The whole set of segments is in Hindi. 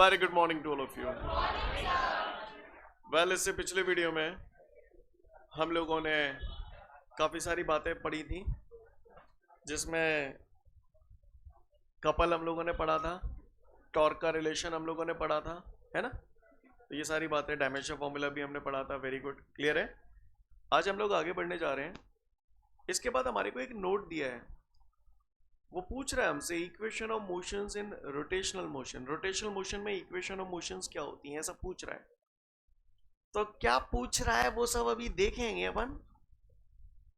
Very good morning to all of you. Well, इससे पिछले वीडियो में हम लोगों ने काफ़ी सारी बातें पढ़ी थी, जिसमें कपल हम लोगों ने पढ़ा था, टॉर्क का रिलेशन हम लोगों ने पढ़ा था, है ना। तो ये सारी बातें, डायमेंशन फॉर्मूला भी हमने पढ़ा था। वेरी गुड, क्लियर है। आज हम लोग आगे बढ़ने जा रहे हैं। इसके बाद हमारे को एक नोट दिया है, वो पूछ रहा है हमसे equation of motions in rotational motion. Rotational motion में इक्वेशन ऑफ मोशंस क्या होती हैं, ऐसा पूछ रहा है। तो क्या पूछ रहा है वो सब अभी देखेंगे अपन।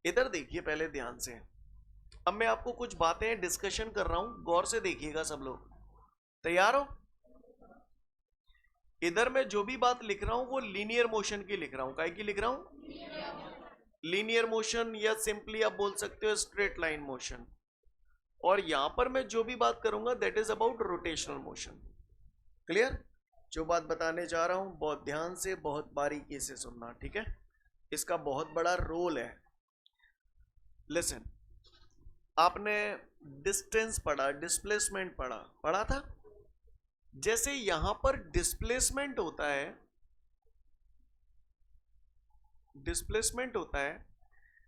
इधर देखिए पहले ध्यान से। अब मैं आपको कुछ बातें डिस्कशन कर रहा हूं, गौर से देखिएगा सब लोग। तैयार हो? इधर मैं जो भी बात लिख रहा हूं वो लीनियर मोशन की लिख रहा हूं। काय की लिख रहा हूं? लीनियर मोशन, या सिंपली आप बोल सकते हो स्ट्रेट लाइन मोशन। और यहां पर मैं जो भी बात करूंगा that is about rotational motion. Clear? जो बात बताने जा रहा हूं बहुत ध्यान से, बहुत बारीकी से सुनना, ठीक है। इसका बहुत बड़ा रोल है। लिसन, आपने डिस्टेंस पढ़ा, डिस्प्लेसमेंट पढ़ा था। जैसे यहां पर डिस्प्लेसमेंट होता है,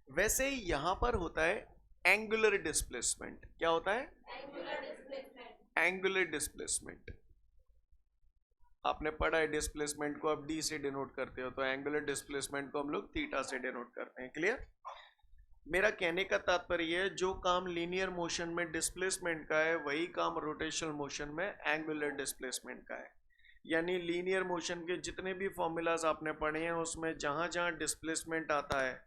वैसे ही यहां पर होता है एंगुलर डिस्प्लेसमेंट। क्या होता है? Angular displacement. आपने पढ़ा है डिस्प्लेसमेंट को आप डी से डिनोट करते हो, तो एंगुलर डिस्प्लेसमेंट को हम लोग थीटा से डिनोट करते हैं। क्लियर? मेरा कहने का तात्पर्य है, जो काम लीनियर मोशन में डिस्प्लेसमेंट का है वही काम रोटेशनल मोशन में एंगुलर डिस्प्लेसमेंट का है। यानी लीनियर मोशन के जितने भी फॉर्मूलाज आपने पढ़े हैं उसमें जहां जहां डिस्प्लेसमेंट आता है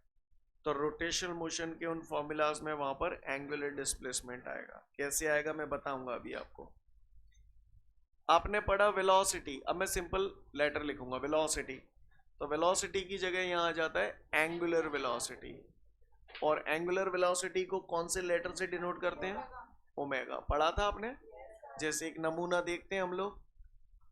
तो रोटेशनल मोशन के उन फॉर्मूलाज में वहां पर एंगुलर डिस्प्लेसमेंट आएगा। कैसे आएगा मैं बताऊंगा अभी आपको। आपने पढ़ा वेलोसिटी। अब मैं सिंपल लेटर लिखूंगा वेलोसिटी, तो वेलोसिटी की जगह यहां आ जाता है एंगुलर वेलोसिटी। और एंगुलर वेलोसिटी को कौन से लेटर से डिनोट करते हैं? ओमेगा। पढ़ा था आपने। जैसे एक नमूना देखते हैं हम लोग,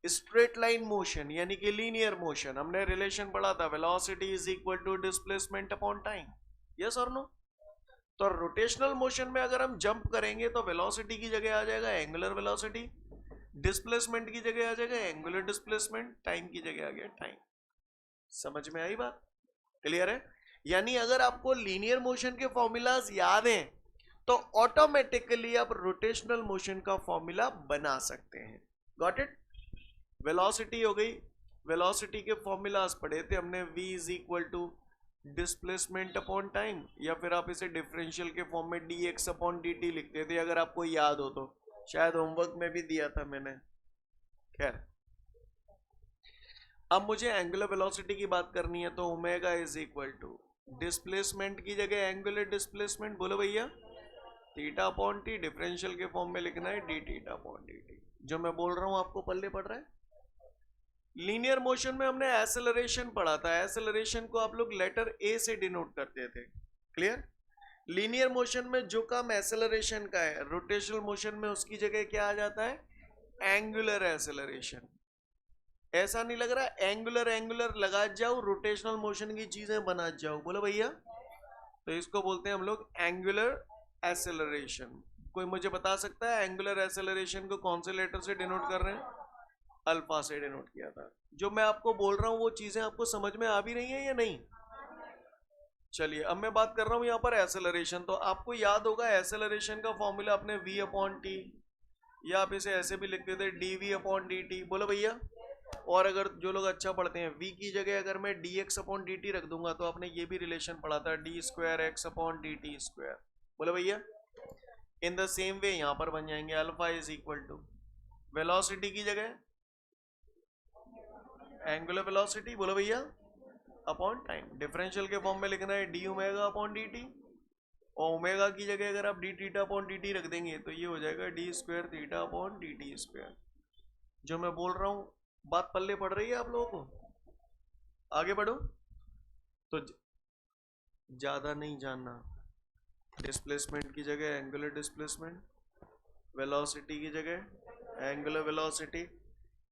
स्ट्रेट लाइन मोशन यानी कि लीनियर मोशन, हमने रिलेशन पढ़ा था velocity is equal to displacement upon time. Yes और नो? तो रोटेशनल मोशन में अगर हम जंप करेंगे तो वेलोसिटी की जगह आ जाएगा एंगुलर वेलोसिटी, डिस्प्लेसमेंट की जगह आ जाएगा एंगुलर डिस्प्लेसमेंट, टाइम की जगह आ गया टाइम। समझ में आई बात? क्लियर है? यानी अगर आपको लीनियर मोशन के फॉर्मूलाज याद हैं तो ऑटोमेटिकली आप रोटेशनल मोशन का फॉर्मूला बना सकते हैं। Got it? वेलोसिटी हो गई। वेलोसिटी के फॉर्मूलाज पढ़े थे हमने, v is equal to displacement upon time, या फिर आप इसे डिफरेंशियल के फॉर्म में dx अपॉन dt लिखते थे, अगर आपको याद हो तो। शायद होमवर्क में भी दिया था मैंने। खैर, अब मुझे एंगुलर वेलोसिटी की बात करनी है, तो omega is equal to displacement की जगह एंगुलर डिस्प्लेसमेंट, बोलो भैया, थीटा अपॉन टी। डिफरेंशियल के फॉर्म में लिखना है D theta upon D T. जो मैं बोल रहा हूं आपको पल्ले पड़ रहा है? लीनियर मोशन में हमने एक्सेलरेशन पढ़ा था। एक्सेलरेशन को आप लोग लेटर ए से डिनोट करते थे। क्लियर? लीनियर मोशन में जो काम एक्सेलरेशन का है, रोटेशनल मोशन में उसकी जगह क्या आ जाता है? Angular acceleration. ऐसा नहीं लग रहा एंगुलर एंगुलर लगा जाओ, रोटेशनल मोशन की चीजें बना जाओ, बोलो भैया। तो इसको बोलते हैं हम लोग एंगुलर एक्सेलरेशन। कोई मुझे बता सकता है एंगुलर एक्सेलरेशन को कौन से लेटर से डिनोट कर रहे हैं? अल्फा से डिनोट किया था। जो मैं आपको बोल रहा हूं वो चीजें आपको समझ में आ भी रही हैं या नहीं? चलिए, अब मैं बात कर रहा हूं यहां पर एक्सेलरेशन। तो आपको याद होगा एक्सेलरेशन का फॉर्मूला अपने v अपॉन टी, या आप इसे ऐसे भी लिखते थे dv अपॉन डी टी, बोलो भैया। और अगर जो लोग अच्छा पढ़ते हैं, v की जगह अगर मैं dx अपॉन डी टी रख दूंगा तो आपने ये भी रिलेशन पढ़ा था D square x upon D T square, बोलो भैया। इन द सेम वे यहां पर बन जाएंगे alpha is equal to velocity की जगह एंगुलर वेलोसिटी, बोलो भैया, अपॉन टाइम। डिफरेंशियल के फॉर्म में लिखना है D omega upon D T, और ओमेगा की जगह अगर आप D theta upon D T रख देंगे तो ये हो जाएगा D square theta upon D T square. जो मैं बोल रहा हूँ बात पल्ले पड़ रही है आप लोगों को? आगे बढ़ो। तो ज्यादा नहीं जानना। डिस्प्लेसमेंट की जगह एंगुलर डिस्प्लेसमेंट, वेलोसिटी की जगह एंगुलर वेलोसिटी,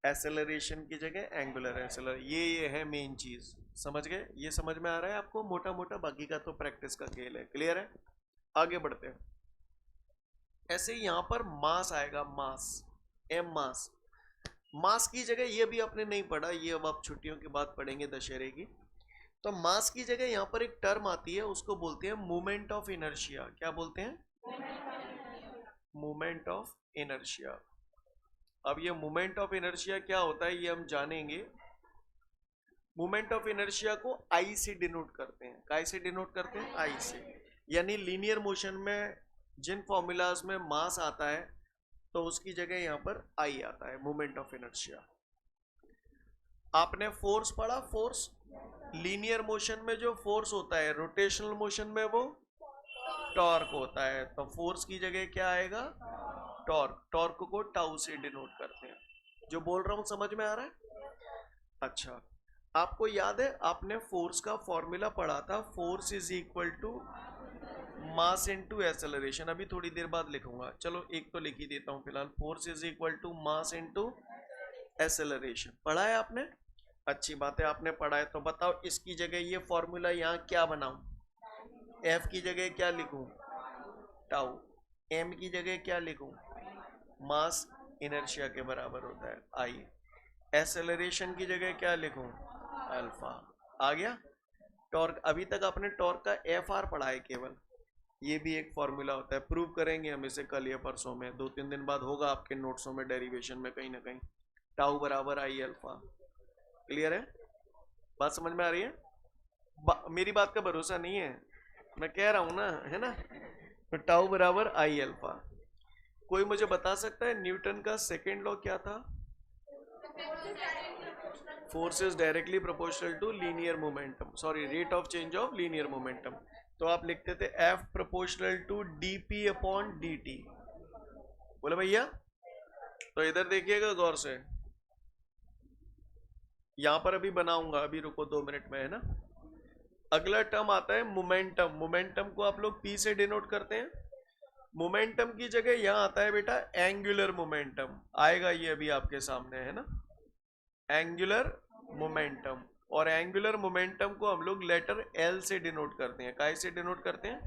एक्सेलरेशन की जगह एंगुलर एक्सेलर। ये है मेन चीज। समझ गए? ये समझ में आ रहा है आपको मोटा मोटा? बाकी का तो प्रैक्टिस का खेल है। क्लियर है? आगे बढ़ते हैं। ऐसे यहां पर मास आएगा, मास, एम मास। मास की जगह ये भी आपने नहीं पढ़ा, ये अब आप छुट्टियों के बाद पढ़ेंगे दशहरे की। तो मास की जगह यहाँ पर एक टर्म आती है, उसको बोलते हैं मोमेंट ऑफ इनर्शिया। क्या बोलते हैं? Moment of inertia. अब ये मोमेंट ऑफ इनर्शिया क्या होता है ये हम जानेंगे। मोमेंट ऑफ इनर्शिया को आई से डिनोट करते हैं। काय से डिनोट करते हैं? आई से। यानी लीनियर मोशन में जिन फॉर्मूलाज में मास आता है तो उसकी जगह यहाँ पर आई आता है, मोमेंट ऑफ इनर्शिया। आपने फोर्स पढ़ा? फोर्स लीनियर मोशन में जो फोर्स होता है, रोटेशनल मोशन में वो टॉर्क होता है। तो फोर्स की जगह क्या आएगा? टॉर्क। टॉर्क को टाउ से डिनोट करते हैं। जो बोल रहा हूं समझ में आ रहा है? अच्छा, आपको याद है आपने फोर्स का फॉर्मूला पढ़ा था, force is equal to mass into acceleration. अभी थोड़ी देर बाद लिखूंगा, चलो एक तो लिख ही देता हूं फिलहाल। Force is equal to mass into acceleration. पढ़ा है आपने? अच्छी बात है, आपने पढ़ा है। तो बताओ इसकी जगह ये फॉर्मूला यहाँ क्या बनाऊं? एफ की जगह क्या लिखूं? टाउ। एम की जगह क्या लिखूं? मास इनर्शिया के बराबर होता है आई। एक्सेलरेशन की जगह क्या लिखूं? अल्फा। आ गया? टॉर्क, अभी तक आपने टॉर्क का एफ आर पढ़ा है केवल, ये भी एक फॉर्मूला होता है। प्रूव करेंगे हम इसे कल या परसों में, 2-3 दिन बाद होगा आपके नोट्सों में, डेरिवेशन में कहीं ना कहीं। टाउ बराबर आई अल्फा। क्लियर है? बात समझ में आ रही है? मेरी बात का भरोसा नहीं है, मैं कह रहा हूं ना, है ना? तो टाउ बराबर आई अल्फा। कोई मुझे बता सकता है न्यूटन का सेकेंड लॉ क्या था? Force is directly proportional to linear momentum, sorry rate of change of linear momentum. तो आप लिखते थे F proportional to DP upon D. बोले भैया? तो इधर देखिएगा गौर से, यहां पर अभी बनाऊंगा, अभी रुको 2 मिनट में, है ना? अगला टर्म आता है मोमेंटम। मोमेंटम को आप लोग पी से डिनोट करते हैं। मोमेंटम की जगह यहां आता है बेटा एंगुलर मोमेंटम, आएगा ये अभी आपके सामने, है ना? Angular momentum. और एंगुलर मोमेंटम को हम लोग लेटर एल से डिनोट करते हैं। काय से डिनोट करते हैं?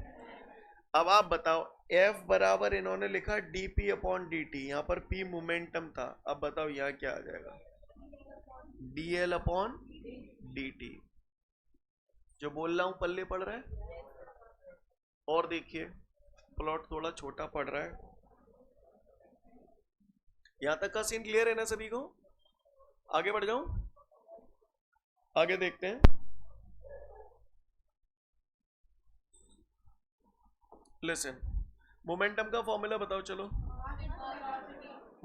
अब आप बताओ, एफ बराबर इन्होंने लिखा डीपी अपॉन डी टी, यहां पर पी मोमेंटम था। अब बताओ यहां क्या आ जाएगा? D L upon D T. जो बोल रहा हूं पल्ले पड़ रहा है? और देखिए प्लॉट थोड़ा छोटा पड़ रहा है। यहां तक का सीन क्लियर है ना सभी को? आगे बढ़ जाऊं? आगे देखते हैं। लिसन, मोमेंटम का फॉर्मूला बताओ चलो।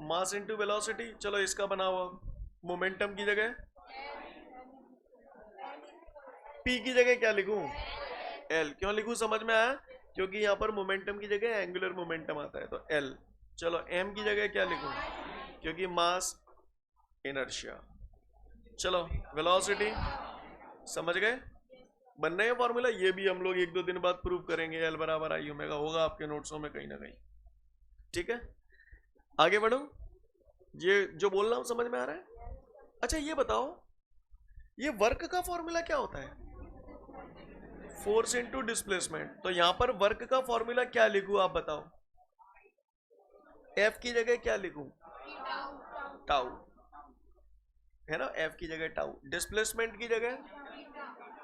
Mass into velocity. चलो इसका बनाओ। मोमेंटम की जगह पी की जगह क्या लिखूं? एल। क्यों लिखूं समझ में आया? क्योंकि यहां पर मोमेंटम की जगह एंगुलर मोमेंटम आता है, तो एल। चलो एम की जगह क्या लिखूं? क्योंकि मास इनर्शिया। चलो वेलोसिटी, समझ गए? बन रहे हैं फॉर्मूला। ये भी हम लोग 1-2 दिन बाद प्रूव करेंगे। एल बराबर आई ओमेगा होगा आपके नोट्सों में कहीं ना कहीं। ठीक है, आगे बढ़ो। ये जो बोल रहा हूं समझ में आ रहा है? अच्छा ये बताओ, ये वर्क का फॉर्मूला क्या होता है? Force into displacement. तो यहां पर वर्क का फॉर्मूला क्या लिखूं आप बताओ? एफ की जगह क्या लिखूं? टाउ, है ना? एफ की जगह टाउ। डिस्प्लेसमेंट की जगह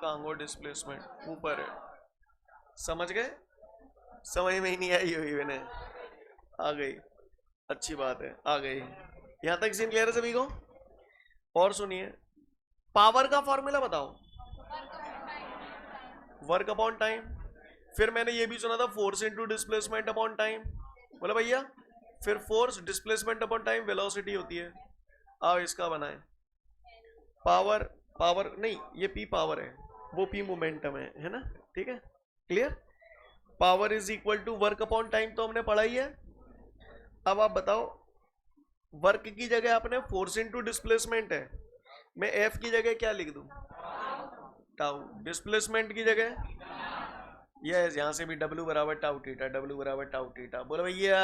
कांगो, डिस्प्लेसमेंट ऊपर है। समझ गए? समझ में ही नहीं आई हुई मैंने, आ गई, अच्छी बात है, आ गई। यहां तक सीन क्लियर है सभी को? और सुनिए, पावर का फॉर्मूला बताओ। Work upon time. फिर मैंने ये भी सुना था force into displacement upon time. बोला भैया? फिर force displacement upon time velocity होती है। आओ इसका बनाए। पावर, पावर नहीं, ये पी पावर है, वो पी मोमेंटम है ना? ठीक है, clear? Power is equal to work upon time तो हमने पढ़ा ही है। अब आप बताओ, वर्क की जगह आपने फोर्स इनटू डिस्प्लेसमेंट है, मैं एफ की जगह क्या लिख दूं? टाउ। डिस्प्लेसमेंट की जगह यस, यहां से भी डब्ल्यू बराबर टाउ थीटा, डब्ल्यू बराबर टाउ थीटा। बोलो भैया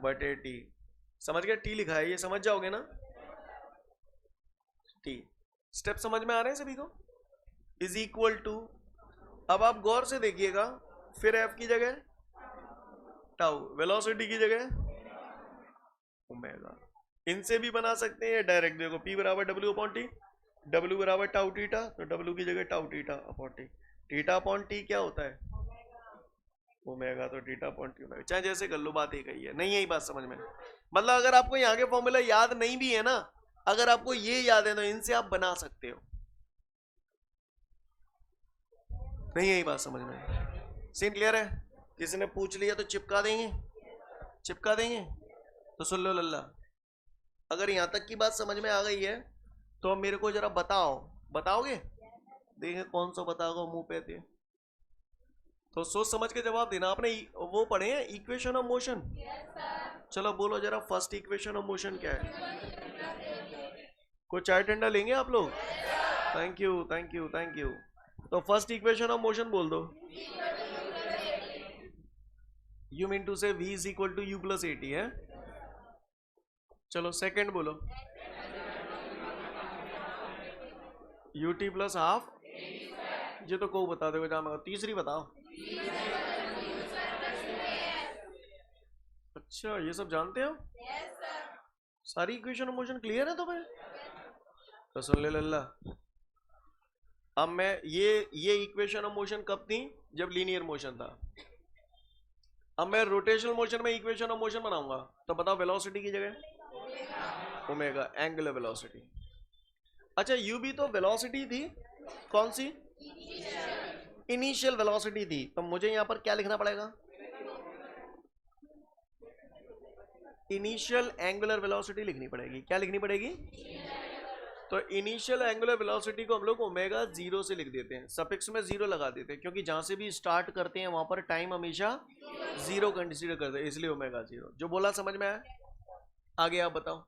बटे टी। समझ गए? टी लिखा है, ये समझ जाओगे ना? टी। स्टेप समझ में आ रहे हैं सभी को? इज इक्वल टू, अब आप गौर से देखिएगा, फिर एफ की जगह टाउ, वेलोसिटी की जगह ओमेगा। इनसे भी बना सकते हैं डायरेक्ट। देखो P बराबर W अपॉन टी, W बराबर टाउ टीटा, तो W की जगह tau theta upon T. Theta upon T क्या होता है? ओमेगा, तो टीटा अपॉन टी ओमेगा। चाहे जैसे कर लो, बात एक ही है। नहीं यही बात समझ में? मतलब अगर आपको यहाँ के फॉर्मूला याद नहीं भी है ना, अगर आपको ये याद है तो इनसे आप बना सकते हो। नहीं यही बात समझ में? सीन क्लियर है? किसी ने पूछ लिया तो चिपका देंगे, चिपका देंगे। तो सुन लो लल्ला, अगर यहां तक की बात समझ में आ गई है तो मेरे को जरा बताओ, बताओगे? देखें कौन सा बताओगे मुंह पे थे। तो सोच समझ के जवाब देना। आपने वो पढ़े हैं इक्वेशन ऑफ मोशन? चलो बोलो जरा, फर्स्ट इक्वेशन ऑफ मोशन क्या है? कोई चाय ठंडा लेंगे आप लोग? Thank you thank you thank you. तो फर्स्ट इक्वेशन ऑफ मोशन बोल दो। You mean to say v is equal to u plus a T है? चलो सेकंड बोलो। यू टी प्लस हाफ, ये तो को बता दो जहाँ। तीसरी बताओ। अच्छा ये सब जानते हो? सारी इक्वेशन ऑफ मोशन क्लियर है तुम्हें? तो सुन ले लल्ला, अब मैं ये इक्वेशन ऑफ मोशन कब थी? जब लीनियर मोशन था। अब मैं रोटेशनल मोशन में इक्वेशन ऑफ मोशन बनाऊंगा, तो बताओ वेलोसिटी की जगह ओमेगा, एंगुलर वेलोसिटी। अच्छा यू भी तो वेलोसिटी थी, कौन सी? इनिशियल वेलोसिटी थी। तो मुझे यहां पर क्या लिखना पड़ेगा? इनिशियल एंगुलर वेलोसिटी लिखनी पड़ेगी। क्या लिखनी पड़ेगी? तो इनिशियल एंगुलर वेलोसिटी को हम लोग ओमेगा जीरो से लिख देते हैं, सफिक्स में जीरो लगा देते हैं, क्योंकि जहां से भी स्टार्ट करते हैं वहां पर टाइम हमेशा जीरो कंसीडर करते हैं, इसलिए ओमेगा जीरो। जो बोला समझ में आया? आगे आप बताओ।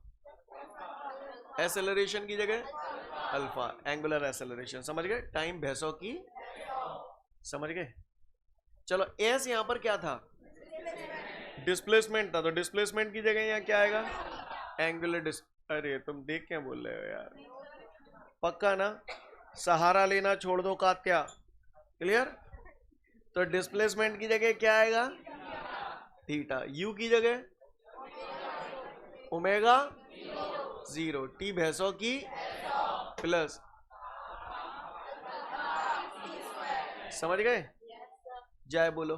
एसेलरेशन की जगह अल्फा, एंगुलर एसेलरेशन। समझ गए? टाइम भैंसों की, समझ गए? चलो एस यहां पर क्या था? डिस्प्लेसमेंट था, तो डिस्प्लेसमेंट की जगह यहाँ क्या आएगा? एंगुलर अरे तुम देख क्या बोल रहे हो यार? पक्का ना? सहारा लेना छोड़ दो कात्या। क्लियर? तो डिस्प्लेसमेंट की जगह क्या आएगा? थीटा। यू की जगह ओमेगा जीरो, टी भैंसों की प्लस, समझ गए? जाए बोलो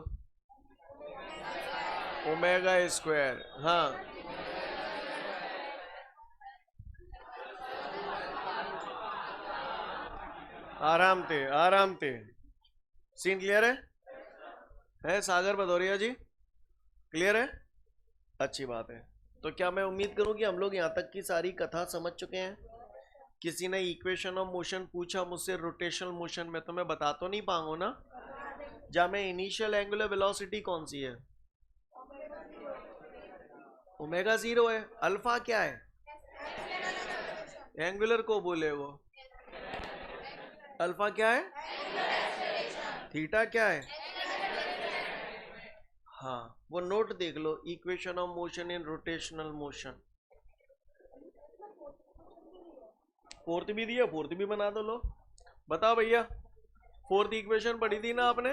ओमेगा स्क्वायर। हाँ आराम थे आराम थे। सीन क्लियर है सागर भदौरिया जी? क्लियर है? अच्छी बात है। तो क्या मैं उम्मीद करूं कि हम लोग यहां तक की सारी कथा समझ चुके हैं? किसी ने इक्वेशन ऑफ मोशन पूछा मुझसे रोटेशनल मोशन में, तो मैं बता तो नहीं पाऊंगा ना? जहां में इनिशियल एंगुलर वेलोसिटी कौन सी है? ओमेगा जीरो है। अल्फा क्या है? एंगुलर को बोले वो। अल्फा क्या है? थीटा क्या है? हाँ वो नोट देख लो, equation of motion in rotational motion. Fourth भी दिया, फोर्थ भी बना दो। लो बताओ भैया, फोर्थ इक्वेशन पढ़ी थी ना आपने?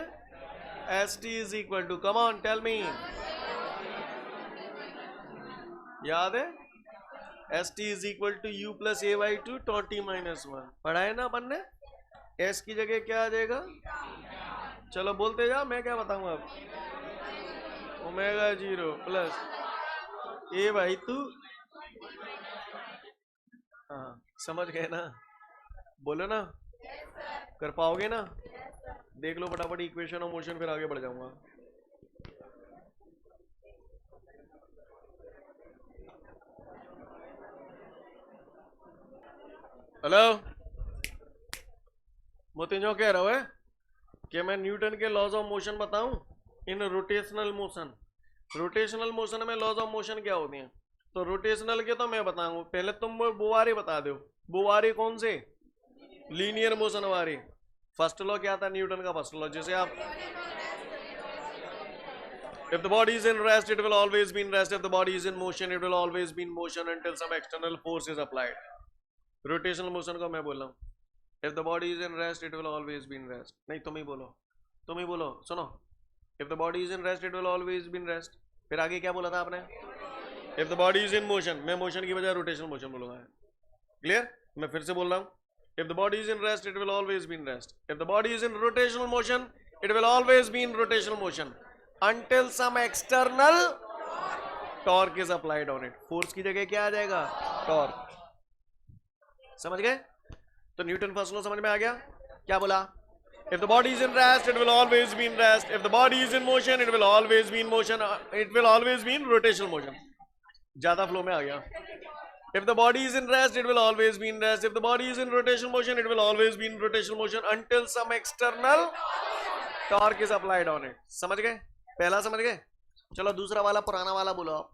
S T is equal to, come on tell me, याद है? S T is equal to u plus a by two टॉ टी माइनस वन। पढ़ा है ना अपन ने? एस की जगह क्या आ जाएगा? चलो बोलते जाओ, मैं क्या बताऊंगा अब? Omega zero plus a by to. हाँ समझ गए ना? बोलो ना, कर पाओगे ना? देख लो फटाफट इक्वेशन ऑफ मोशन, फिर आगे बढ़ जाऊंगा। हेलो, मोतिंजो कह रहा है कि मैं न्यूटन के लॉज ऑफ मोशन बताऊं इन रोटेशनल मोशन। रोटेशनल मोशन में लॉज ऑफ मोशन क्या होती हैं? तो रोटेशनल के तो मैं बताऊंगा, पहले तुम बुवारे बता दो। बुवारे कौन से? लीनियर मोशन वाले। फर्स्ट लॉ क्या था न्यूटन का? फर्स्ट लॉ, जैसे आप if the body is in rest it will always be in rest, if the body is in motion it will always be in motion until some external force is applied. Rotational motion को मैं बोल रहा हूँ, if the body is in rest it will always be in rest। नहीं तुम ही बोलो, तुम ही बोलो, सुनो। if the body is in rest it will always be in rest। फिर आगे क्या बोला था आपने? If the body is in motion, मैं मोशन की बजाय रोटेशनल मोशन बोलूंगा। क्लियर? मैं फिर से बोल रहा हूं, if the body is in rest it will always be in rest, if the body is in rotational motion it will always be in rotational motion until some external torque is applied on it। Force की जगह क्या आ जाएगा? टॉर्क। समझ गए? तो न्यूटन फर्स्ट लॉ समझ में आ गया? क्या बोला? If the body is in rest, it will always be in rest. If the body is in motion, it will always be in motion. It will always be in rotational motion. ज्यादा फ्लो में आ गया। If the body is in rest, it will always be in rest. If the body is in rotational motion, it will always be in rotational motion until some external torque is applied on it. समझ गए? पहला समझ गए? चलो दूसरा वाला, पुराना वाला बोलो आप।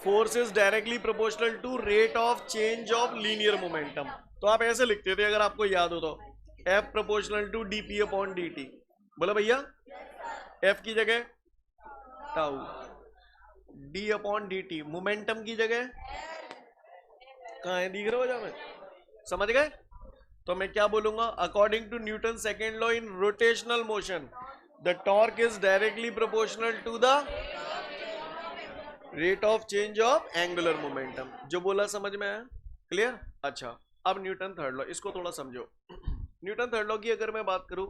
Force is directly proportional to rate of change of linear momentum. तो आप ऐसे लिखते थे अगर आपको याद हो तो, F proportional to dp upon dt। बोलो भैया, F की जगह tau, d upon dt, momentum की जगह कहाँ है? दिख रहा हो जाए? समझ गए? तो मैं क्या बोलूंगा? According to Newton second law in rotational motion the torque is directly proportional to the rate of change of angular momentum. जो बोला समझ में आया? क्लियर? अच्छा, अब न्यूटन थर्ड लॉ, इसको थोड़ा समझो। न्यूटन थर्ड लॉ की अगर मैं बात करूं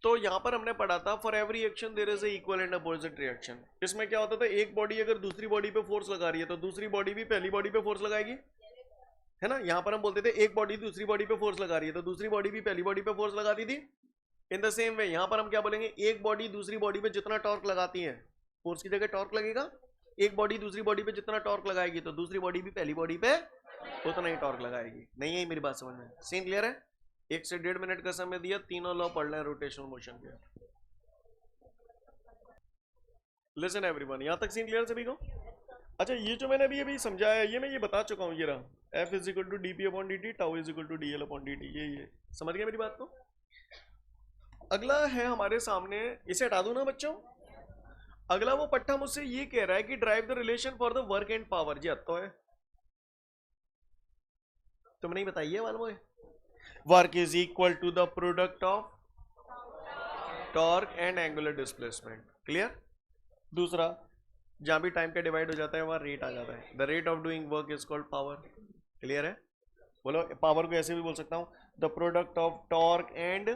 तो यहां पर हमने पढ़ा था for every action there is a equal and opposite reaction. इसमें क्या होता था? एक बॉडी अगर दूसरी बॉडी पे फोर्स लगा रही है तो दूसरी बॉडी भी पहली बॉडी पे फोर्स लगाएगी, है ना? यहां पर हम बोलते थे एक बॉडी दूसरी बॉडी पे फोर्स लगा रही है तो दूसरी बॉडी भी पहली बॉडी पे फोर्स लगाती थी। इन द सेम वे यहां पर हम क्या बोलेंगे? एक बॉडी दूसरी बॉडी पे जितना टॉर्क लगाती है, फोर्स की जगह टॉर्क लगेगा। एक बॉडी दूसरी बॉडी पे जितना टॉर्क लगाएगी तो दूसरी बॉडी भी पहली बॉडी पे उतना ही टॉर्क लगाएगी। नहीं है मेरी बात समझ में? सीन क्लियर है? 1 से 1.5 मिनट का समय दिया, तीनों लॉ पढ़ लें रोटेशनल मोशन के। लिसन एवरीवन, यहां तक सीन क्लियर सभी को? अच्छा, ये जो मैंने अभी समझाया ये मैं ये बता चुका हूँ। ये रहा F is equal to D P upon D T, tau is equal to D L upon D T. ये समझ गए मेरी बात को? अगला है हमारे सामने, इसे हटा दूं ना बच्चों? अगला वो पट्टा मुझसे ये कह रहा है कि derive the relation for the work and power. जी आता है, तुम नहीं बताइए वालों में। Work is equal to the product of torque and angular displacement. Clear? दूसरा, जहां भी टाइम का डिवाइड हो जाता है वहां रेट आ जाता है। The rate of doing work is called power. Clear है? बोलो, पावर को ऐसे भी बोल सकता हूं, the product of torque and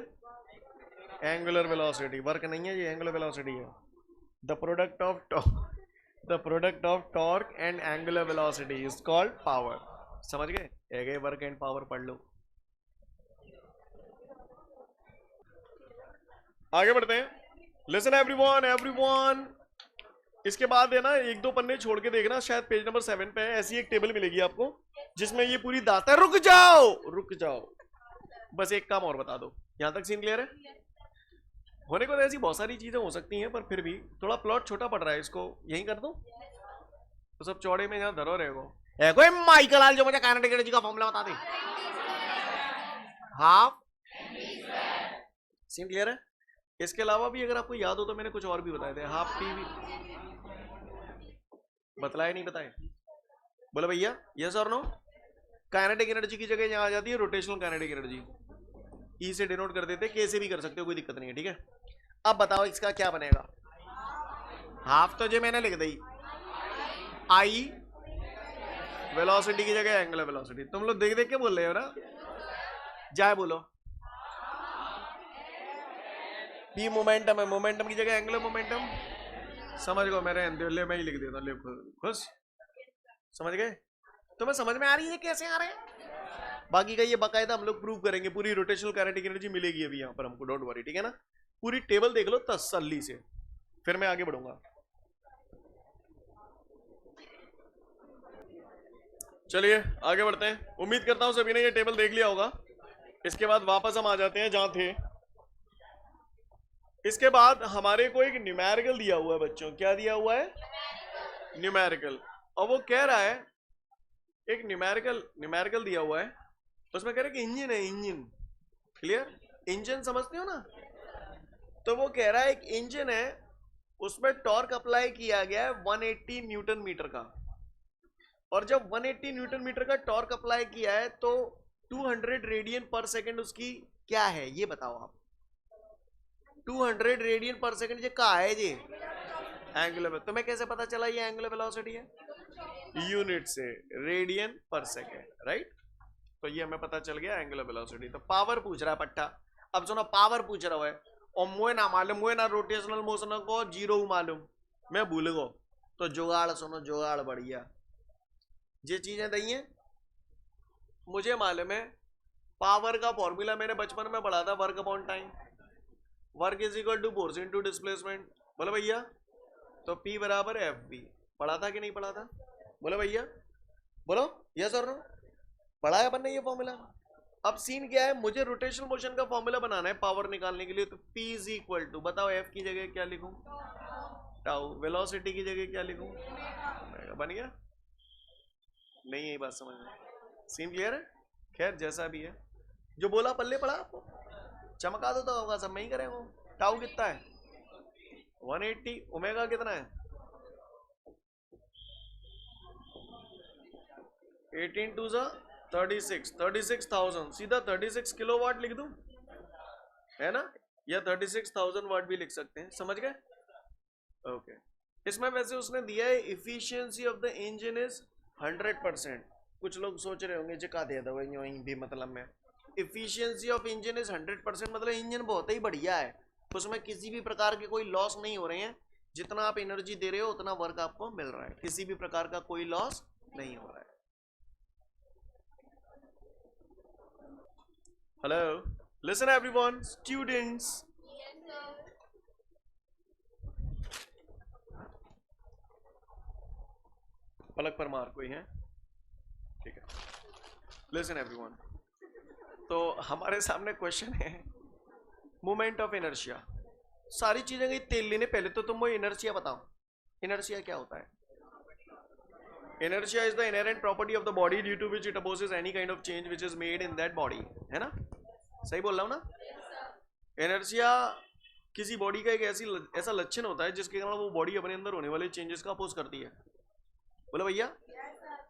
angular velocity. Work नहीं है ये, एंगुलर वेलोसिटी है। The product of torque and angular velocity is called power. समझ गए? गए वर्क एंड पावर पढ़ लो। आगे बढ़ते हैं। लिसन एवरीवन, इसके बाद है ना 1-2 पन्ने छोड़ के देखना, शायद पेज नंबर 7 पे है, ऐसी एक टेबल मिलेगी आपको जिसमें ये पूरी दाता। रुक जाओ, बस एक काम और बता दो। यहां तक सीन क्लियर है? होने को तो ऐसी बहुत सारी चीजें हो सकती हैं, पर फिर भी थोड़ा प्लॉट छोटा पड़ रहा है, इसको यहीं कर दूं तो सब चौड़े में जहां धरो रहेगा। कोई माइकल आल जो मुझे काइनेटिक एनर्जी का फॉर्मूला बता दे। हाफ सीन क्लियर है? इसके अलावा भी अगर आपको याद हो तो मैंने कुछ और भी बताए थे। हाफ टी भी बतलाए, नहीं बताए? बोलो भैया, यस और नो? काइनेटिक एनर्जी की जगह यहां आ जाती है रोटेशनल काइनेटिक एनर्जी। ई से डिनोट कर देते, के से भी कर सकते हो, कोई दिक्कत नहीं है। ठीक है, अब बताओ इसका क्या बनेगा? हाफ तो जो मैंने लिख दी, आई वेलोसिटी की जगह एंगुलर वेलोसिटी। तुम लोग देख देख के बोल रहे हो ना? जाए बोलो, पी मोमेंटम है, मोमेंटम की जगह एंगुलर मोमेंटम। समझ गए? मेरे ले मैं ही लिख देता हूँ, खुश? समझ गए? तुम्हें समझ में आ रही है कैसे आ रहे हैं? बाकी का ये बाकायदा हम लोग प्रूव करेंगे, पूरी रोटेशनल काइनेटिक एनर्जी मिलेगी अभी यहाँ पर हमको, डोंट वरी। ठीक है ना? पूरी टेबल देख लो तसल्ली से, फिर मैं आगे बढ़ूंगा। चलिए आगे बढ़ते हैं। उम्मीद करता हूं सभी ने ये टेबल देख लिया होगा। इसके बाद वापस हम आ जाते हैं जहां थे। इसके बाद हमारे को एक न्यूमेरिकल दिया हुआ है बच्चों। क्या दिया हुआ है? न्यूमेरिकल। और वो कह रहा है, एक न्यूमेरिकल दिया हुआ है, उसमें कह रहा है कि इंजन है, इंजन। क्लियर? इंजन समझते हो ना? तो वो कह रहा है एक इंजन है, उसमें टॉर्क अप्लाई किया गया है 180 न्यूटन मीटर का। और जब 180 न्यूटन मीटर का टॉर्क अप्लाई किया है तो 200 रेडियन पर सेकंड उसकी क्या है, ये बताओ आप। 200 रेडियन पर सेकंड ये क्या है? ये एंगुलर, तुम्हें कैसे पता चला ये एंगुलर वेलोसिटी है? यूनिट से, रेडियन पर सेकेंड, राइट। तो ये हमें पता चल गया एंगुलर वेलोसिटी। तो पावर पूछ रहा है पट्टा। अब सुनो, पावर पूछ रहा है और मुझे ना मालूम, मुझे ना रोटेशनल मोशन को जीरो मालूम, मैं भूल गो। तो जुगाड़ सुनो, जुगाड़ बढ़िया। ये चीजें दी हैं मुझे मालूम है। पावर का फॉर्मूला मैंने बचपन में पढ़ा था, work upon time. Work is equal to force into displacement. बोलो भैया। तो P बराबर है FV। पढ़ा था कि नहीं पढ़ा था? बोलो भैया, बोलो यस और नो। पढ़ा है अपन ने ये फॉर्मूला। अब सीन क्या है, मुझे रोटेशनल मोशन का फॉर्मूला बनाना है पावर निकालने के लिए। तो P इज इक्वल टू, बताओ F की जगह क्या लिखूं? टाउ। वेलोसिटी की जगह क्या लिखूं? बन गया? नहीं यही बात समझ में? सीन क्लियर है? खैर जैसा भी है, जो बोला पल्ले पड़ा आपको, चमका दो तो होगा सब में ही करेंगे। टाउ कितना है? 180। ओमेगा कितना है? 18 टू 36,000। सीधा 36 किलोवाट लिख दूं, है ना? या 36,000 वाट भी लिख सकते हैं। समझ गए? ओके। इसमें वैसे उसने दिया है efficiency of the engine is 100%। कुछ लोग सोच रहे होंगे जिका दे दो वहीं भी, मतलब में इफिशियंसी ऑफ इंजन इज 100%, मतलब इंजन बहुत ही बढ़िया है, उसमें किसी भी प्रकार के कोई लॉस नहीं हो रहे हैं। जितना आप एनर्जी दे रहे हो उतना वर्क आपको मिल रहा है, किसी भी प्रकार का कोई लॉस नहीं हो रहा है। Hello, listen everyone, students. Palak Parmar कोई है? ठीक है। लिसन एवरीवन, तो हमारे सामने क्वेश्चन है मोमेंट ऑफ इनर्शिया। सारी चीजें गई तेल लेने, पहले तो तुम मुझे इनर्शिया बताओ। इनर्शिया क्या होता है? Inertia is the inherent property of the body due to which it opposes any kind of change which is made in that body, है ना? सही बोल रहा हूं ना? इनर्शिया किसी बॉडी का एक ऐसा लक्षण होता है जिसके कारण वो बॉडी अपने अंदर होने वाले चेंजेस का अपोज करती है। बोलो भैया,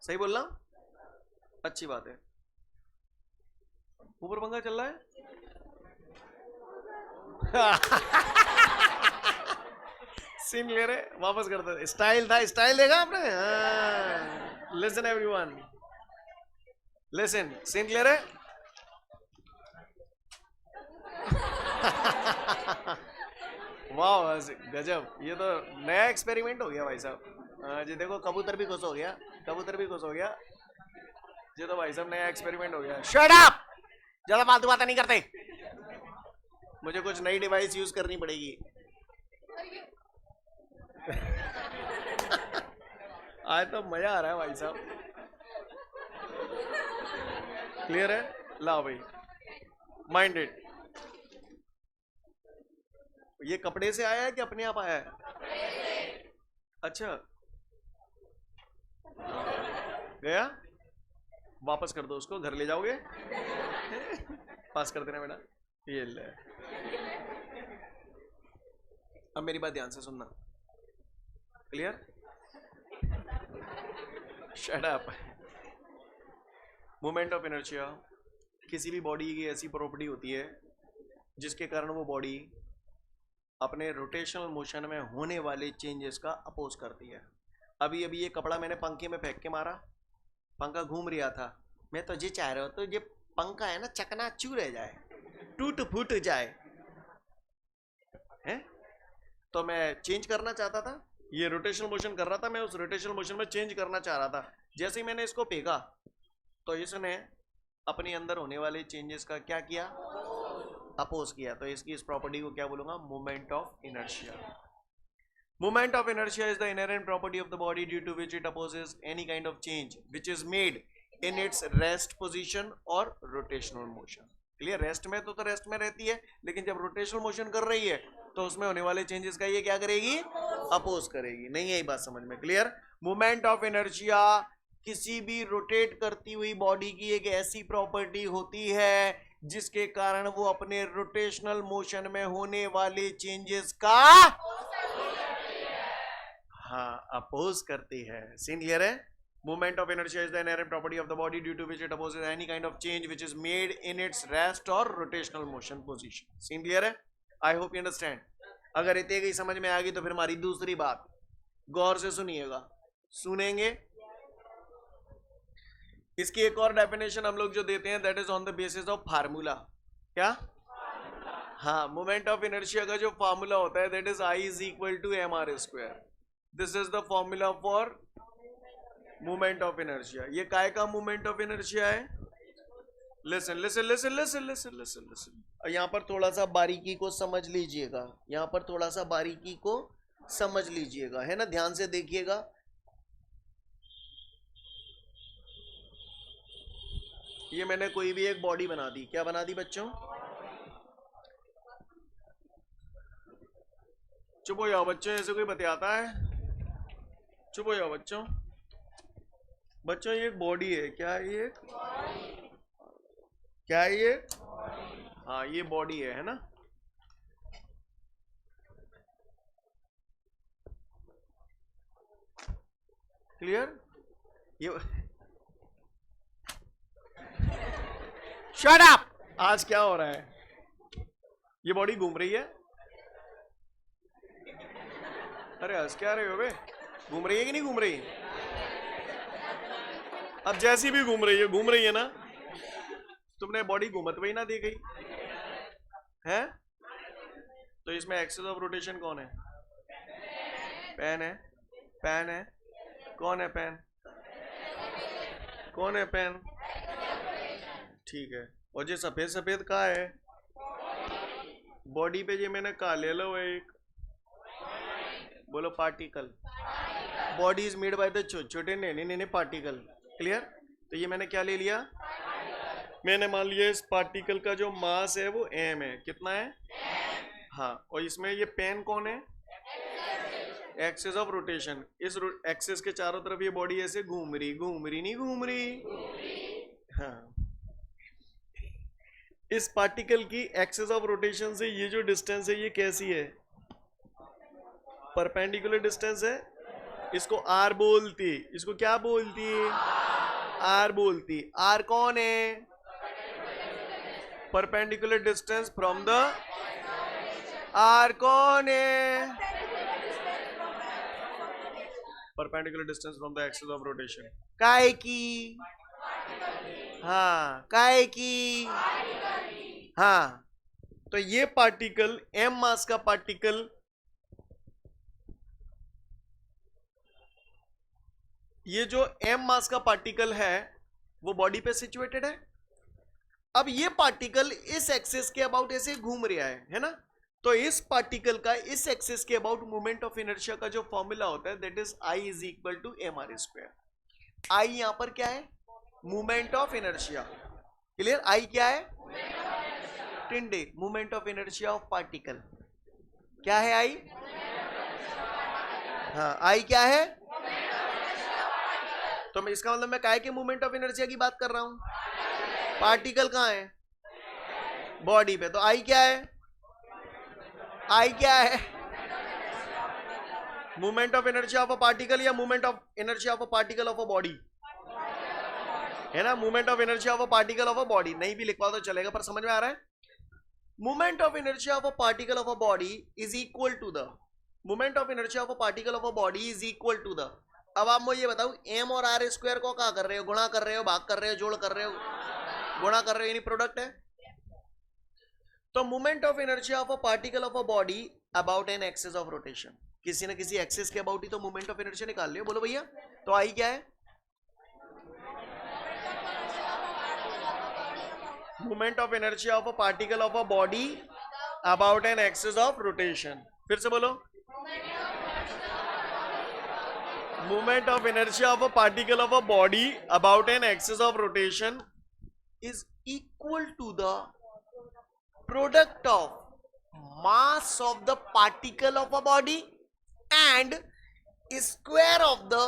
सही बोल रहा हूं? अच्छी बात है। ऊपर पंखा चल रहा है। सीन क्लियर है? वापस करते हैं। स्टाइल था, स्टाइल देखा आपने? Listen everyone, listen. Scene clear है? वाह गजब, ये तो नया एक्सपेरिमेंट हो गया भाई साहब। जी देखो, कबूतर भी खुश हो गया, कबूतर भी खुश हो गया। ये तो भाई साहब नया एक्सपेरिमेंट हो गया। शट अप, ज्यादा फालतू बातें नहीं करते। मुझे कुछ नई डिवाइस यूज करनी पड़ेगी। आज तो मजा आ रहा है भाई साहब। क्लियर है? लाओ भाई, माइंडेड। ये कपड़े से आया है कि अपने आप आया है? अच्छा, गया? वापस कर दो उसको, घर ले जाओगे? पास कर देना बेटा। ये ले। अब मेरी बात ध्यान से सुनना। Clear? Shut up. Moment of inertia किसी भी बॉडी की ऐसी प्रॉपर्टी होती है जिसके कारण वो बॉडी अपने रोटेशनल मोशन में होने वाले चेंजेस का अपोज करती है। अभी अभी ये कपड़ा मैंने पंखे में फेंक के मारा, पंखा घूम रहा था। मैं तो ये चाह रहा हूं तो ये पंखा है ना चकनाचूर रह जाए, टूट फूट जाए, हैं? तो मैं चेंज करना चाहता था। ये रोटेशनल मोशन कर रहा था, मैं उस रोटेशनल मोशन में चेंज करना चाह रहा था। जैसे ही मैंने इसको फेंका तो इसने अपने अंदर होने वाले चेंजेस का क्या किया? अपोज किया। तो इसकी इस प्रॉपर्टी को क्या बोलूंगा? Moment of inertia. Moment of inertia is the inherent property of the body due to which it opposes any kind of change which is made in its rest position और रोटेशनल मोशन। क्लियर? रेस्ट में तो रेस्ट में रहती है, लेकिन जब रोटेशनल मोशन कर रही है तो उसमें होने वाले चेंजेस का ये क्या करेगी? अपोज करेगी। नहीं यही बात समझ में? क्लियर? मोमेंट ऑफ इनर्शिया किसी भी रोटेट करती हुई बॉडी की एक ऐसी प्रॉपर्टी होती है जिसके कारण वो अपने रोटेशनल मोशन में होने वाले चेंजेस का अपोज करती है। सीन क्लियर है? Movement of inertia is the inherent property of the body due to which it opposes any kind of change which is made in its rest or rotational motion position. Scene clear है? I hope you understand. अगर इतने ही समझ में आ गई तो फिर हमारी दूसरी बात, गौर से सुनिएगा, सुनेंगे। इसकी एक और डेफिनेशन हम लोग जो देते हैं, that is on the basis of formula. क्या? हाँ, मोमेंट ऑफ इनर्शिया का जो फार्मूला होता है, that is I is equal to M R square. This is the formula for moment of inertia. ये काय का मोमेंट ऑफ इनर्शिया है? Listen listen listen listen listen listen listen. यहाँ पर थोड़ा सा बारीकी को समझ लीजिएगा, यहाँ पर थोड़ा सा बारीकी को समझ लीजिएगा, है ना, ध्यान से देखिएगा। ये मैंने कोई भी एक बॉडी बना दी। क्या बना दी बच्चों? चुप हो जाओ बच्चों, ऐसे कोई बतियाता है? चुप हो जाओ बच्चों। बच्चों ये एक बॉडी है। क्या है ये? क्या है ये? हाँ, ये बॉडी है ना। क्लियर? ये शट अप। आज क्या हो रहा है? ये बॉडी घूम रही है। अरे हंस क्या रहे हो बे? घूम रही है कि नहीं घूम रही? अब जैसी भी घूम रही है ना। तुमने बॉडी घूमत हुई ना देखी है? तो इसमें एक्सिस ऑफ रोटेशन कौन है? पेन है। पेन है। कौन है पेन? कौन है पेन? ठीक है। और जो सफेद सफेद का है बॉडी पे, ये मैंने का ले लो एक, बोलो particle. Body is made by the छोटे नैने पार्टिकल। क्लियर? तो ये मैंने क्या ले लिया? मैंने मान लिया इस पार्टिकल का जो मास है वो m है। कितना है? हाँ। और इसमें ये पेन कौन है? Axis of rotation. इस एक्सिस के चारों तरफ ये बॉडी ऐसे घूम रही नहीं घूम रही? हाँ। इस पार्टिकल की एक्सिस ऑफ रोटेशन से ये जो डिस्टेंस है ये कैसी है? परपेंडिकुलर डिस्टेंस है। इसको आर बोलती। इसको क्या बोलती? आर बोलती। आर कौन है? Perpendicular distance from the. R कौन है? Perpendicular distance from the axis of rotation. काय की? हाँ, काय की? हाँ। तो ये पार्टिकल, m मास का पार्टिकल, ये जो m मास का पार्टिकल है वो बॉडी पे सिचुएटेड है। अब ये पार्टिकल इस एक्सिस के अबाउट ऐसे घूम रहा है ना। तो इस पार्टिकल का इस एक्सिस के अबाउट मोमेंट ऑफ इनर्शिया का जो फॉर्मूला होता है, that is I is equal to M R square. I यहां पर क्या है? Moment of inertia. Clear? I क्या है? टिंडे, moment of inertia of particle. क्या है I? हाँ, I क्या है? तो मैं इसका मतलब मैं काय के मोमेंट ऑफ इनर्शिया की बात कर रहा हूं। पार्टिकल कहाँ है? बॉडी पे। तो I क्या है? I क्या है? Moment of inertia of a particle या moment of inertia of a particle of a body, है ना। Moment of inertia of a particle of a body. नहीं भी लिखवा तो चलेगा, पर समझ में आ रहा है? Moment of inertia of a particle of a body is equal to the moment of inertia of a particle of a body is equal to the. अब आप मुझे बताओ, m और r स्क्वायर को क्या कर रहे हो? गुणा कर रहे हो, भाग कर रहे हो, जोड़ कर रहे हो, गुणा कर रहे हो, यानी प्रोडक्ट है। तो moment of inertia of a particle of a body about an axis of rotation. किसी न किसी एक्सिस के अबाउट ही तो मोमेंट ऑफ इनर्शिया निकाल लियो। बोलो भैया। तो आई क्या है? Moment of inertia of a particle of a body about an axis of rotation. फिर से बोलो। Moment of inertia of a particle of a body about an axis of rotation is equal to the product of mass of the particle of a body and square of the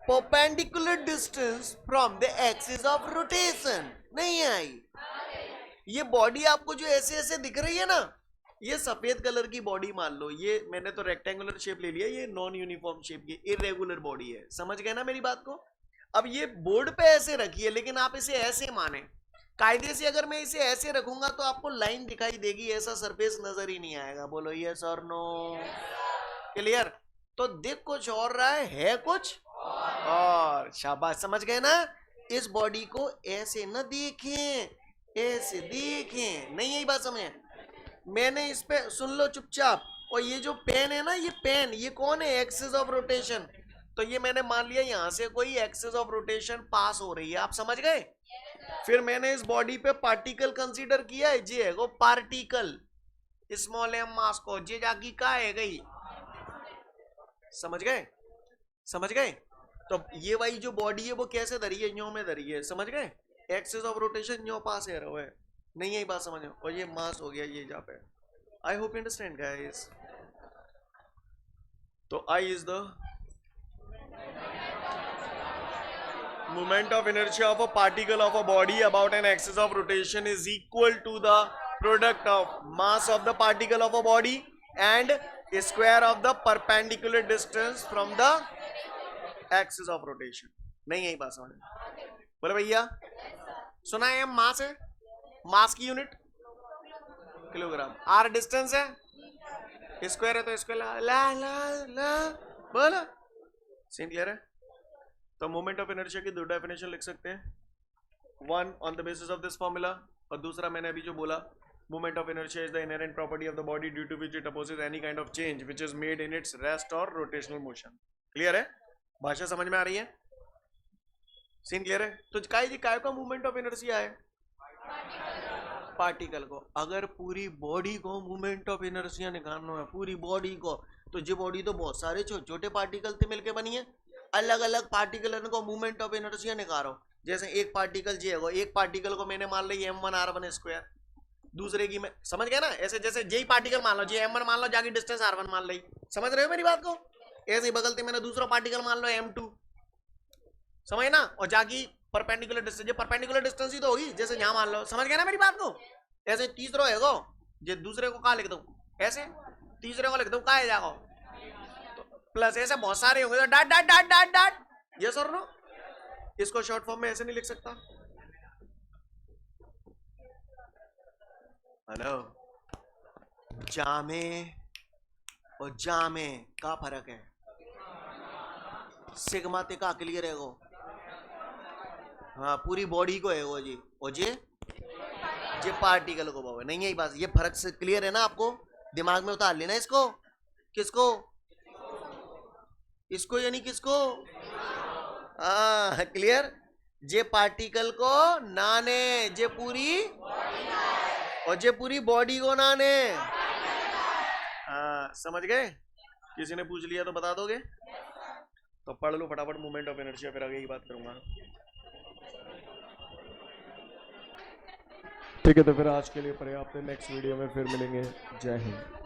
perpendicular distance from the axis of rotation. नहीं आई? ये बॉडी आपको जो ऐसे ऐसे दिख रही है ना, ये सफेद कलर की बॉडी मान लो। ये मैंने तो रेक्टेंगुलर शेप ले लिया, ये नॉन यूनिफॉर्म शेप की इरेगुलर बॉडी है। समझ गए ना मेरी बात को? अब ये बोर्ड पे ऐसे रखी है, लेकिन आप इसे ऐसे माने। कायदे से अगर मैं इसे ऐसे रखूंगा तो आपको लाइन दिखाई देगी, ऐसा सरफेस नजर ही नहीं आएगा। बोलो यस और नो। क्लियर? तो दिख कुछ और रहा है कुछ और। शाबाश, समझ गए ना। इस बॉडी को ऐसे न देखें, ऐसे देखें, नहीं यही बात समझे। मैंने इस पे सुन लो चुपचाप। और ये जो पेन है ना, ये पेन, ये कौन है? Axis of rotation. तो ये मैंने मान लिया यहां से कोई एक्सिस ऑफ रोटेशन पास हो रही है, आप समझ गए। फिर मैंने इस बॉडी पे पार्टिकल कंसीडर किया है, जी है वो पार्टिकल, स्मॉल एम मास को, जे जाकी का है गई, समझ गए, समझ गए। तो ये वाली जो बॉडी है वो कैसे धरी है? यूं में धरी है, समझ गए। एक्सिस ऑफ रोटेशन यूं पास है रहो है, नहीं यही बात समझो। और ये मास हो गया ये जहाँ पे। I hope understand guys. तो I is the moment of inertia of a particle of a body about an axis of rotation is equal to the product of mass of the particle of a body and square of the perpendicular distance from the axis of rotation। नहीं यही बात समझ बोले भैया। सुना है मास है, मास की यूनिट किलोग्राम, आर डिस्टेंस है, स्क्वायर है तो स्क्वायर ला ला ला बोला। सीन क्लियर है। तो मोमेंट ऑफ इनर्शिया की दो डेफिनेशन लिख सकते हैं, one on the basis of this formula, और दूसरा मैंने अभी जो बोला, moment of inertia is the inherent property of the body due to which it opposes any kind of change which is made in its rest और रोटेशनल मोशन। क्लियर है? भाषा समझ में आ रही है? सीन क्लियर है। तो काय का मूवमेंट ऑफ इनर्शिया है? पार्टिकल को। अगर पूरी बॉडी को मूवमेंट ऑफ इनर्शिया निकालना है, पूरी बॉडी को, तो ये बॉडी तो बहुत सारे छोटे छोटे पार्टिकल से मिलकर बनी है। अलग अलग पार्टिकल को मूवमेंट ऑफ इनर्शिया निकालो। जैसे एक पार्टिकल जी है, एक पार्टिकल को मैंने मान ली m1r1 स्क्वायर, दूसरे की मैं, समझ गए ना। ऐसे जैसे जेई पार्टिकल मान लो, जी m1 मान लो, जाके डिस्टेंस r1 मान ली, समझ रहे हो मेरी बात को। ऐसे ही बगलते मैंने दूसरा पार्टिकल मान लो m2, समझ ना, और जाकी परपेंडिकुलर डिस्टेंस, परपेंडिकुलर डिस्टेंस ही तो होगी, जैसे यहाँ मान लो, समझ गए ना मेरी बात को। ऐसे तीसरा है जो दूसरे को कहा लिख दो, ऐसे तीसरे को लिख दो कहा जाओ, प्लस ऐसे बहुत सारे होंगे तो dot dot dot dot dot, yes और नो। इसको शॉर्ट फॉर्म में ऐसे नहीं लिख सकता। हेलो, जामे और जामे का फर्क है? सिग्मा ते का क्लियर है वो? हाँ, पूरी बॉडी को है वो जी, और जे पार्टिकल को बाबा नहीं है बात। ये फर्क से क्लियर है ना आपको? दिमाग में उतार लेना इसको। किसको? इसको यानी किसको? क्लियर। जे पार्टिकल को नाने, जे पूरी, और जे पूरी बॉडी को नाने। समझ गए? किसी ने पूछ लिया तो बता दोगे? तो पढ़ लो फटाफट मोमेंट ऑफ इनर्शिया, फिर आगे की बात करूंगा। ठीक है, तो फिर आज के लिए पर्याप्त है। नेक्स्ट वीडियो में फिर मिलेंगे। जय हिंद।